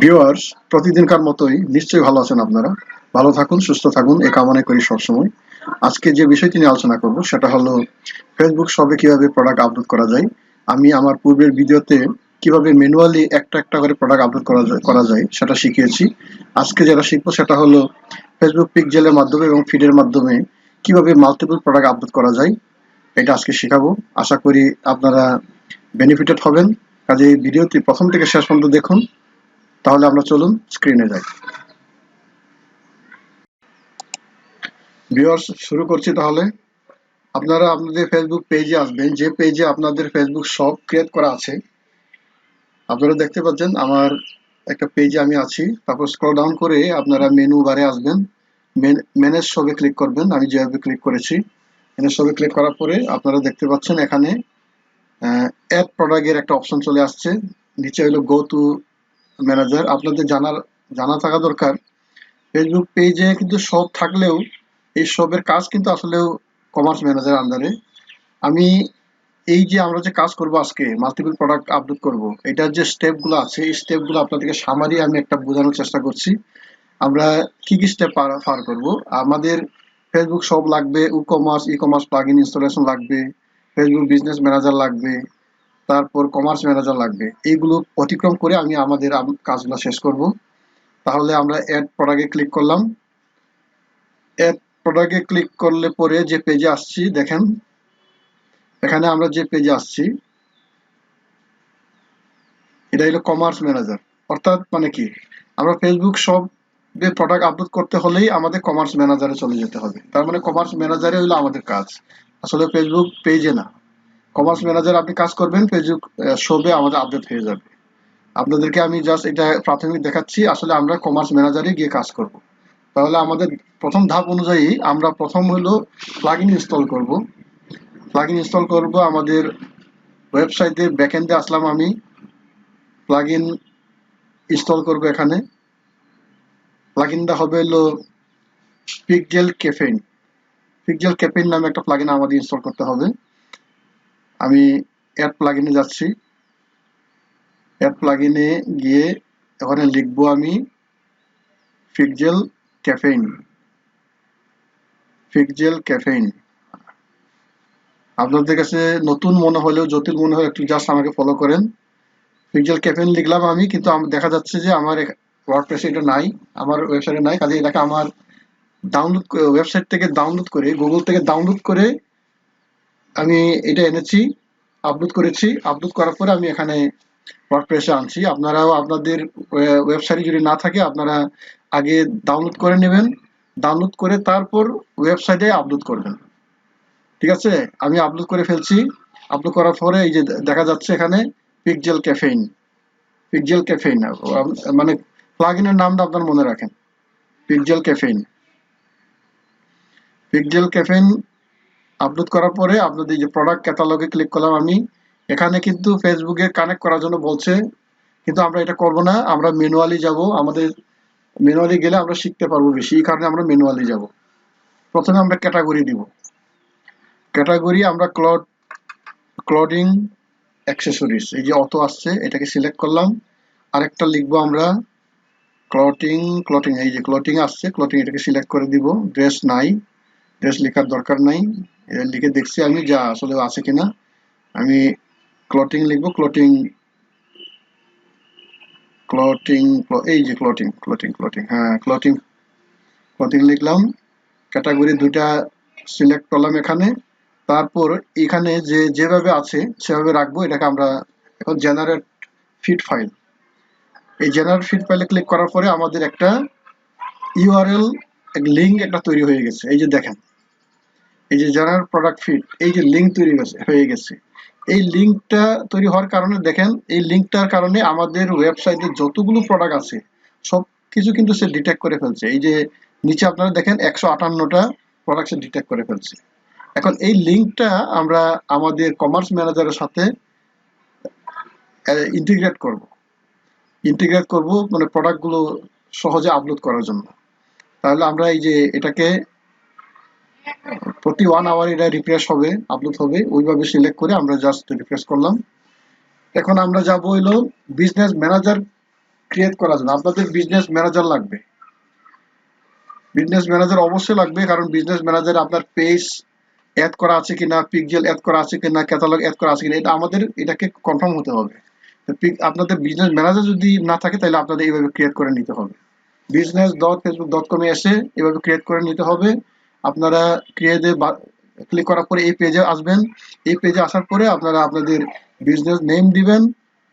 Viewers, প্রতিদিনকার মতোই নিশ্চয়ই ভালো আছেন আপনারা। ভালো থাকুন, সুস্থ থাকুন এ কামনা করি সবসময়। আজকে যে বিষয়টি নিয়ে আলোচনা করব সেটা হলো ফেসবুক শপে কিভাবে প্রোডাক্ট আপলোড করা যায়। আমি আমার পূর্বের ভিডিওতে কিভাবে ম্যানুয়ালি একটা করে প্রোডাক্ট আপলোড করা যায় সেটা শিখিয়েছি। আজকে যেটা শিখবো সেটা হলো ফেসবুক পিক্সেলের মাধ্যমে এবং ফিডের মাধ্যমে কিভাবে মাল্টিপল প্রোডাক্ট আপলোড করা যায়। এটা আজকে শেখাবো। আশা করি আপনারা বেনিফিটেড হবেন। কাজেই ভিডিওটি প্রথম থেকে শেষ পর্যন্ত দেখুন। তাহলে আমরা চলুন স্ক্রিনে যাই। ভিউয়ার্স, শুরু করছি তাহলে। আপনারা আপনাদের ফেসবুক পেজে আসবেন, যে পেজে আপনাদের ফেসবুক শপ ক্রিয়েট করা আছে। আপনারা দেখতে পাচ্ছেন আমার একটা পেজে আমি আছি। তারপর স্ক্রল ডাউন করে আপনারা মেনু বারে আসবেন, ম্যানেজ শপে ক্লিক করবেন। আমি যেভাবে ক্লিক করেছি, ম্যানেজ শপে ক্লিক করার পরে আপনারা দেখতে পাচ্ছেন এখানে অ্যাড প্রোডাক্টের একটা অপশন চলে আসছে। নিচে হলো গো টু ম্যানেজার। আপনাদের জানা থাকা দরকার, ফেসবুক পেজে কিন্তু সব থাকলেও এই সবের কাজ কিন্তু আসলেও কমার্স ম্যানেজার আন্ডারে। আমি এই যে আমরা যে কাজ করব আজকে মাল্টিপল প্রোডাক্ট আপলোড করব, এটার যে স্টেপগুলো আছে এই স্টেপগুলো আপনাদেরকে সামারি আমি একটা বোঝানোর চেষ্টা করছি। আমরা কি কি স্টেপ পার করব। আমাদের ফেসবুক শপ লাগবে, ই কমার্স প্লাগইন ইনস্টলেশন লাগবে, ফেসবুক বিজনেস ম্যানেজার লাগবে, তারপর কমার্স ম্যানেজার লাগবে। এইগুলো অতিক্রম করে আমি আমাদের কাজগুলো শেষ করব। তাহলে আমরা অ্যাড প্রোডাক্টে ক্লিক করলাম। অ্যাড প্রোডাক্টে ক্লিক করলে পরে যে পেজে আসছি দেখেন, এখানে আমরা যে পেজে আসছি এটা হলো কমার্স ম্যানেজার। অর্থাৎ মানে কি, আমরা ফেসবুক শপে প্রোডাক্ট আপলোড করতে হলেই আমাদের কমার্স ম্যানেজারে চলে যেতে হবে। তার মানে কমার্স ম্যানেজারে হলো আমাদের কাজ, আসলে ফেসবুক পেজে না। কমার্স ম্যানেজার আপনি কাজ করবেন, ফেসবুক শপে আমাদের আপডেট হয়ে যাবে। আপনাদেরকে আমি জাস্ট এটা প্রাথমিক দেখাচ্ছি, আসলে আমরা কমার্স ম্যানেজারে গিয়ে কাজ করব। তাহলে আমাদের প্রথম ধাপ অনুযায়ী আমরা প্রথম হলো প্লাগইন ইনস্টল করব। প্লাগইন ইনস্টল করব আমাদের ওয়েবসাইটে ব্যাকএন্ডে আসলাম আমি, প্লাগইন ইনস্টল করব। এখানে প্লাগইনটা হবে হলো পিক্সেল ক্যাফেইন নামে একটা প্লাগইন আমাদের ইনস্টল করতে হবে। আমি অ্যাড প্লাগইনে যাচ্ছি। অ্যাড প্লাগইনে গিয়ে ওখানে লিখবো আমি পিক্সেল ক্যাফেইন। আপনাদের কাছে নতুন মনে হলেও জটিল মনে হলে একটু জাস্ট আমাকে ফলো করেন। পিক্সেল ক্যাফেইন লিখলাম আমি, কিন্তু দেখা যাচ্ছে যে আমার ওয়ার্ডপ্রেসে এটা নাই, আমার ওয়েবসাইটে নাই। কাজে এটাকে আমার ওয়েবসাইট থেকে ডাউনলোড করে, গুগল থেকে ডাউনলোড করে আমি এটা এনেছি, আপলোড করেছি। আপলোড করার পরে আমি এখানে ওয়ার্ডপ্রেসে আনছি। আপনারাও আপনাদের ওয়েবসাইটে যদি না থাকে আপনারা আগে ডাউনলোড করে নেবেন, ডাউনলোড করে তারপর ওয়েবসাইটে আপলোড করবেন। ঠিক আছে, আমি আপলোড করে ফেলছি। আপলোড করার পরে এই যে দেখা যাচ্ছে এখানে পিক্সেল ক্যাফেইন। পিক্সেল ক্যাফেইন মানে প্লাগইনের নামটা আপনার মনে রাখেন, pixel caffeine. Pixel caffeine upload করার পরে আপনাদের যে প্রোডাক্ট ক্যাটালগে ক্লিক করলাম আমি। এখানে কিন্তু ফেসবুকে কানেক্ট করার জন্য বলছে, কিন্তু আমরা এটা করব না। আমরা ম্যানুয়ালি যাব। আমাদের ম্যানুয়ালি গেলে আমরা শিখতে পারবো বেশি, এই কারণে আমরা ম্যানুয়ালি যাব। প্রথমে আমরা ক্যাটাগরি দিব। ক্যাটাগরি আমরা ক্লডিং অ্যাক্সেসরিজ, এই যে অটো আসছে এটাকে সিলেক্ট করলাম। আরেকটা লিখবো আমরা ক্লটিং, এই যে ক্লটিং আসছে, ক্লটিং এটাকে সিলেক্ট করে দিব। ড্রেস নাই, ড্রেস লেখার দরকার নাই। এটা লিখে দেখছি আমি যা আসলে আছে কিনা। আমি ক্লটিং লিখবো, ক্লটিং, এই যে ক্লটিং, হ্যাঁ ক্লটিং লিখলাম। ক্যাটাগরি দুইটা সিলেক্ট করলাম এখানে। তারপর এখানে যেভাবে আছে সেভাবে রাখবো। এটাকে আমরা এখন জেনারেট ফিড ফাইল, এই জেনারেট ফিড ফাইলে ক্লিক করার পরে আমাদের একটা ইউআরএল লিঙ্ক একটা তৈরি হয়ে গেছে। এই যে দেখেন, এই যে জেনারেল প্রোডাক্ট ফিড, এই যে লিঙ্ক তৈরি হয়ে গেছে। এই লিঙ্কটা তৈরি হওয়ার কারণে দেখেন, এই লিঙ্কটার কারণে আমাদের ওয়েবসাইটে যতগুলো প্রোডাক্ট আছে সব কিছু কিন্তু সে ডিটেক্ট করে ফেলছে। এই যে নিচে আপনারা দেখেন 158টা প্রোডাক্ট সে ডিটেক্ট করে ফেলছে। এখন এই লিঙ্কটা আমরা আমাদের কমার্স ম্যানেজারের সাথে ইন্টিগ্রেট করব মানে প্রোডাক্টগুলো সহজে আপলোড করার জন্য। তাহলে আমরা এই যে এটাকে প্রতি 1 আওয়ার এটা রিফ্রেশ হবে, আপলোড হবে, ওইভাবে সিলেক্ট করে আমরা জাস্ট রিফ্রেশ করলাম। এখন আমরা যাব হইলো বিজনেস ম্যানেজার ক্রিয়েট করার জন্য আপনাদের বিজনেস ম্যানেজার লাগবে। বিজনেস ম্যানেজার অবশ্যই লাগবে, কারণ বিজনেস ম্যানেজারে আপনার পেজ অ্যাড করা আছে কিনা, পিক্সেল অ্যাড করা আছে কিনা, ক্যাটালগ অ্যাড করা আছে কিনা, এটা আমাদের এটাকে কনফার্ম হতে হবে। আপনাদের বিজনেস ম্যানেজার যদি না থাকে তাহলে আপনাদের এইভাবে ক্রিয়েট করে নিতে হবে। business.facebook.com এ এসে এভাবে ক্রিয়েট করে নিতে হবে। আপনারা ক্রিয়েটে ক্লিক করার পরে এই পেজে আসবেন। এই পেজে আসার পরে আপনারা আপনাদের বিজনেস নেম দিবেন,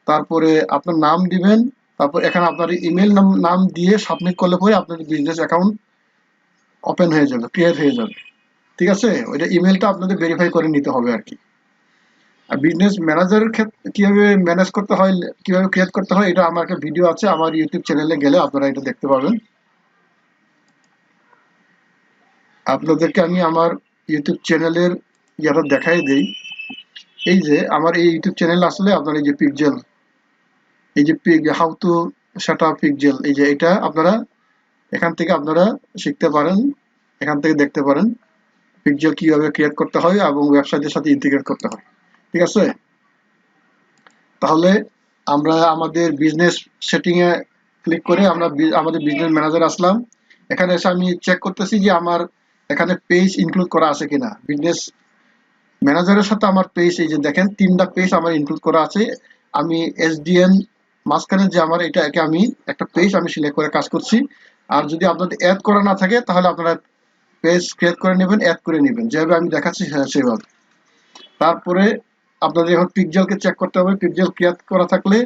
তারপরে আপনার নাম দিবেন, তারপর এখানে আপনার ইমেল নাম দিয়ে সাবমিট করলে পরে আপনাদের বিজনেস অ্যাকাউন্ট ওপেন হয়ে যাবে, ক্রিয়েট হয়ে যাবে। ঠিক আছে, ওইটা ইমেলটা আপনাদের ভেরিফাই করে নিতে হবে আর কি। আর বিজনেস ম্যানেজারের ক্ষেত্রে কিভাবে ম্যানেজ করতে হয়, কিভাবে ক্রিয়েট করতে হয়, এটা আমার একটা ভিডিও আছে, আমার ইউটিউব চ্যানেলে গেলে আপনারা এটা দেখতে পাবেন। আপনাদেরকে আমি আমার ইউটিউব চ্যানেলের ইয়াটা দেখাই দেই। এই যে আমার এই ইউটিউব চ্যানেল আসলে আপনার এই যে পিক্সেল, এই যে how to set up pixel, এই যে এটা আপনারা এখান থেকে আপনারা শিখতে পারেন, এখান থেকে দেখতে পারেন পিক্সেল কিভাবে ক্রিয়েট করতে হয় এবং ওয়েবসাইটের সাথে ইন্টিগ্রেট করতে হয়। ঠিক আছে, তাহলে আমরা আমাদের বিজনেস সেটিং এ ক্লিক করে আমরা আমাদের বিজনেস ম্যানেজার আসলাম। এখানে এসে আমি চেক করতেছি যে আমার এখানে পেজ ইনক্লুড করা আছে কিনা। বিজনেস ম্যানেজারের সাথে আমার পেজ, এই যে দেখেন 3টা পেজ আমার ইনক্লুড করা আছে। আমি এসডিএন মাঝখানে যে আমার এটাকে আমি একটা পেজ আমি সিলেক্ট করে কাজ করছি। আর যদি আপনাদের অ্যাড করা না থাকে তাহলে আপনারা পেজ ক্রিয়েট করে নেবেন, অ্যাড করে নেবেন, যেভাবে আমি দেখাচ্ছি সেভাবে। তারপরে আপনাদের এখন পিক্সেলকে চেক করতে হবে। পিক্সেল ক্রিয়েট করা থাকলে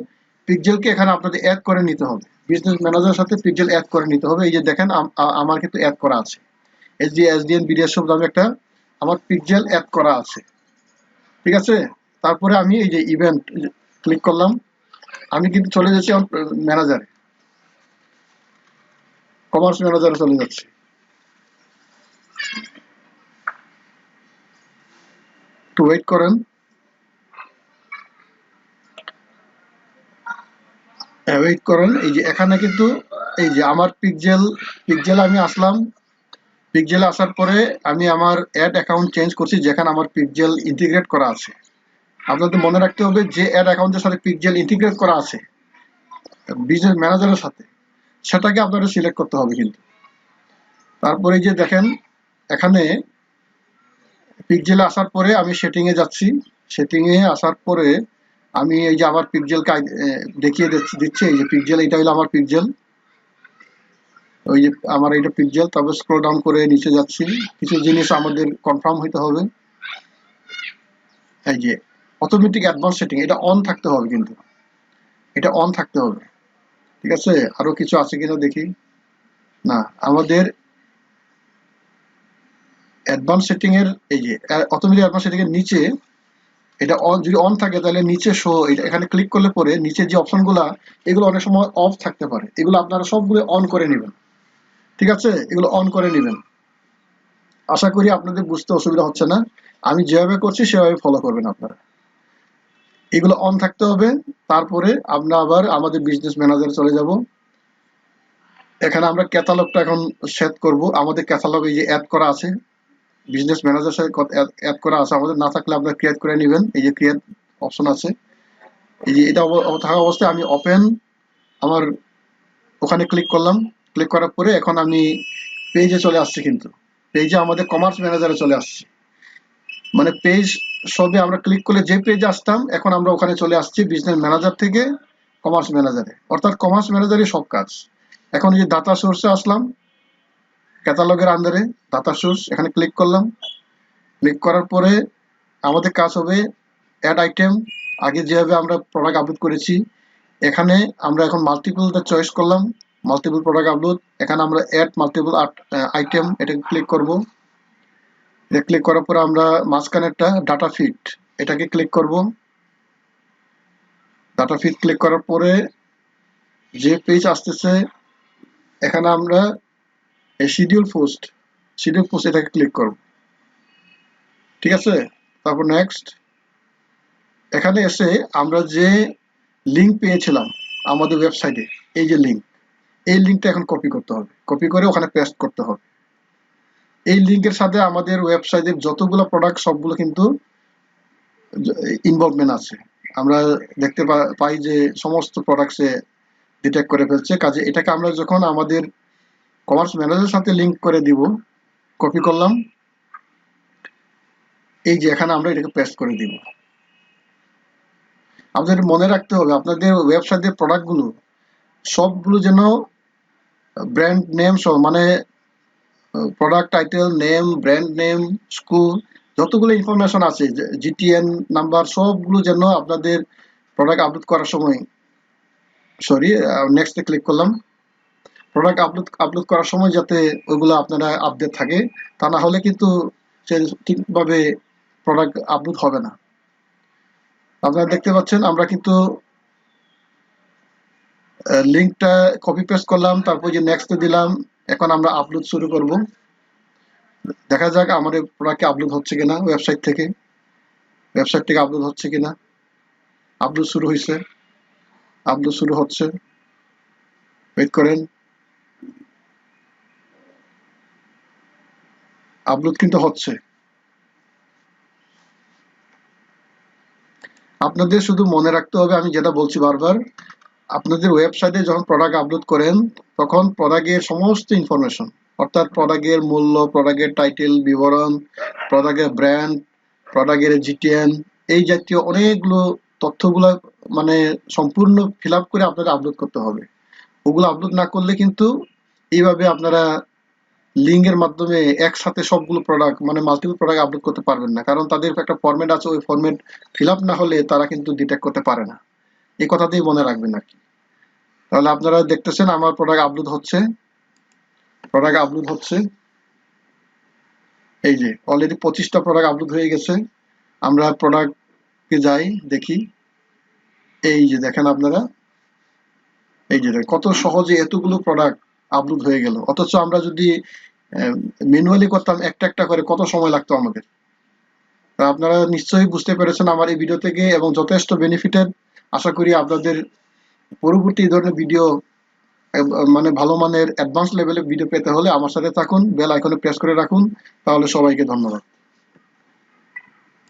পিক্সেলকে এখানে আপনাদের অ্যাড করে নিতে হবে। বিজনেস ম্যানেজারের সাথে পিক্সেল অ্যাড করে নিতে হবে। এই যে দেখেন আমার কিন্তু অ্যাড করা আছে, এসডিএন বিডিএস শপ নামে একটা আমার পিক্সেল অ্যাড করা আছে। ঠিক আছে, তারপরে আমি এই যে ইভেন্ট ক্লিক করলাম, আমি কিন্তু চলে যাচ্ছি ম্যানেজারে, কমার্স ম্যানেজারে চলে যাচ্ছি। একটু ওয়েট করেন। ওয়েট করেন, এই যে এখানে কিন্তু এই যে আমার পিক্সেল আমি আসলাম। পিক্সেলে আসার পরে আমি আমার অ্যাড অ্যাকাউন্ট চেঞ্জ করছি, যেখানে আমার পিক্সেল ইন্টিগ্রেট করা আছে। আপনাদের মনে রাখতে হবে যে অ্যাড অ্যাকাউন্টের সাথে পিক্সেল ইন্টিগ্রেট করা আছে বিজনেস ম্যানেজারের সাথে, সেটাকে আপনাদের সিলেক্ট করতে হবে কিন্তু। তারপরে যে দেখেন এখানে পিক্সেলে আসার পরে আমি সেটিং এ যাচ্ছি। সেটিং এ আসার পরে আমি এই যে আমার পিক্সেলকে দেখিয়ে দিচ্ছি, এই যে পিক্সেল, এটা হলো আমার পিক্সেল, ওই যে আমার এটা পিক্সেল। তারপর স্ক্রল ডাউন করে নিচে যাচ্ছি, কিছু জিনিস আমাদের কনফার্ম হইতে হবে। এই যে অটোমেটিক অ্যাডভান্স সেটিং, এটা অন থাকতে হবে কিন্তু, এটা অন থাকতে হবে। ঠিক আছে, আরো কিছু আছে কিনা দেখি। না, আমাদের অ্যাডভান্স সেটিং এর এই যে অটোমেটিক অ্যাডভান্স সেটিং এর নিচে এটা অন, যদি অন থাকে তাহলে নিচে শো, এটা এখানে ক্লিক করলে পরে নিচে যে অপশনগুলো, এগুলো অনেক সময় অফ থাকতে পারে, এগুলো আপনারা সবগুলো অন করে নেবেন। ঠিক আছে, এগুলো অন করে নেবেন। আশা করি আপনাদের বুঝতে অসুবিধা হচ্ছে না, আমি যেভাবে করছি সেভাবে ফলো করবেন আপনারা। এগুলো অন থাকতে হবে। তারপরে আমরা আবার আমাদের বিজনেস ম্যানেজারে চলে যাব। এখানে আমরা ক্যাটালগটা এখন সেট করব। আমাদের ক্যাটালগ এই যে অ্যাড করা আছে, বিজনেস ম্যানেজার সাথে অ্যাড করা আছে, আমাদের না থাকলে আপনারা ক্রিয়েট করে নেবেন। এই যে ক্রিয়েট অপশন আছে, এই যে এটা থাকা অবস্থায় আমি ওপেন আমার ওখানে ক্লিক করলাম। ক্লিক করার পরে এখন আমি পেজে চলে আসছি, কিন্তু পেজে আমাদের কমার্স ম্যানেজারে চলে আসছি। মানে পেজ সবে আমরা ক্লিক করলে যে পেজে আসতাম, এখন আমরা ওখানে চলে আসছি বিজনেস ম্যানেজার থেকে কমার্স ম্যানেজারে, অর্থাৎ কমার্স ম্যানেজারই সব কাজ। এখন এই যে ডাটা সোর্সে আসলাম, ক্যাটালগের আন্ডারে ডাটা সোর্স, এখানে ক্লিক করলাম। ক্লিক করার পরে আমাদের কাজ হবে অ্যাড আইটেম। আগে যেভাবে আমরা প্রোডাক্ট আপলোড করেছি, এখানে আমরা এখন মাল্টিপলটা চয়েস করলাম, মাল্টিপল প্রোডাক্ট আপলোড। এখানে আমরা অ্যাড মাল্টিপল আইটেম, এটা ক্লিক করব। এটা ক্লিক করার পরে আমরা মাঝখানে একটা ডাটা ফিট, এটাকে ক্লিক করব। ডাটা ফিট ক্লিক করার পরে যে পেজ আসতেছে, এখানে আমরা এই শিডিউল পোস্ট এটাকে ক্লিক করব। ঠিক আছে, তারপর নেক্সট। এখানে এসে আমরা যে লিঙ্ক পেয়েছিলাম আমাদের ওয়েবসাইটে, এই যে লিঙ্ক, এই লিঙ্কটা এখন কপি করতে হবে, কপি করে ওখানে পেস্ট করতে হবে। এই লিঙ্কের সাথে আমাদের ওয়েবসাইটের যতগুলো প্রোডাক্ট সবগুলো কিন্তু ইনভলভমেন্ট আছে। আমরা দেখতে পাই যে সমস্ত প্রোডাক্টসে ডিটেক্ট করে ফেলছে। কাজে এটাকে আমরা যখন আমাদের কমার্স ম্যানেজারের সাথে লিঙ্ক করে দিব, কপি করলাম, এই যে এখানে আমরা এটাকে পেস্ট করে দিব। আপনাদের মনে রাখতে হবে আপনাদের ওয়েবসাইটের প্রোডাক্টগুলো সবগুলো যেন ব্র্যান্ড নেম সহ, মানে product title, name, brand name, school, যতগুলো ইনফরমেশন আছে, জিটিএন নাম্বার, সবগুলো যেন আপনাদের প্রোডাক্ট আপলোড করার সময়, সরি, নেক্সটে ক্লিক করলাম, প্রোডাক্ট আপলোড করার সময় যাতে ওইগুলো আপনারা আপডেট থাকে, তা না হলে কিন্তু সে ঠিকভাবে প্রোডাক্ট আপলোড হবে না। আপনারা দেখতে পাচ্ছেন আমরা কিন্তু লিঙ্কটা কপি পেস্ট করলাম, তারপর যে নেক্সটে দিলাম, এখন আমরা আপলোড শুরু করব। দেখা যাক আমাদের প্রোডাক্ট আপলোড হচ্ছে কিনা ওয়েবসাইট থেকে আপলোড হচ্ছে কিনা। আপলোড শুরু হয়েছে, আপলোড শুরু হচ্ছে, ওয়েট করেন। আপলোড কিন্তু হচ্ছে। আপনাদের শুধু মনে রাখতে হবে, আমি যেটা বলছি বারবার, আপনাদের ওয়েবসাইটে যখন প্রোডাক্ট আপলোড করেন তখন প্রোডাক্টের সমস্ত ইনফরমেশন, অর্থাৎ প্রোডাক্টের মূল্য, প্রোডাক্টের টাইটেল বিবরণ, প্রোডাক্টের ব্র্যান্ড, প্রোডাক্টের জিটিএন, এই জাতীয় অনেকগুলো তথ্যগুলো মানে সম্পূর্ণ ফিল আপ করে আপনাদের আপলোড করতে হবে। ওগুলো আপলোড না করলে কিন্তু এইভাবে আপনারা লিঙ্কের মাধ্যমে একসাথে সবগুলো প্রোডাক্ট, মানে মাল্টিপল প্রোডাক্ট আপলোড করতে পারবেন না, কারণ তাদের একটা ফরম্যাট আছে, ওই ফরম্যাট ফিল আপ না হলে তারা কিন্তু ডিটেক্ট করতে পারে না। এই কথাতেই মনে রাখবেন আর কি। তাহলে আপনারা দেখতেছেন আমার প্রোডাক্ট আপলোড হচ্ছে। এই যে অলরেডি 25টা প্রোডাক্ট আপলোড হয়ে গেছে। আমরা প্রোডাক্টে যাই, দেখি, এই যে দেখেন আপনারা, এই যে কত সহজে এতগুলো প্রোডাক্ট আপলোড হয়ে গেল। অথচ আমরা যদি ম্যানুয়ালি করতাম একটা একটা করে, কত সময় লাগতো আমাদের। তা আপনারা নিশ্চয়ই বুঝতে পেরেছেন আমার এই ভিডিও থেকে, এবং যথেষ্ট বেনিফিটেড। আশা করি আপনাদের পরবর্তী এই ধরনের ভিডিও, মানে ভালো মানের অ্যাডভান্স লেভেলের ভিডিও পেতে হলে আমার সাথে থাকুন, বেল আইকনে প্রেস করে রাখুন। তাহলে সবাইকে ধন্যবাদ।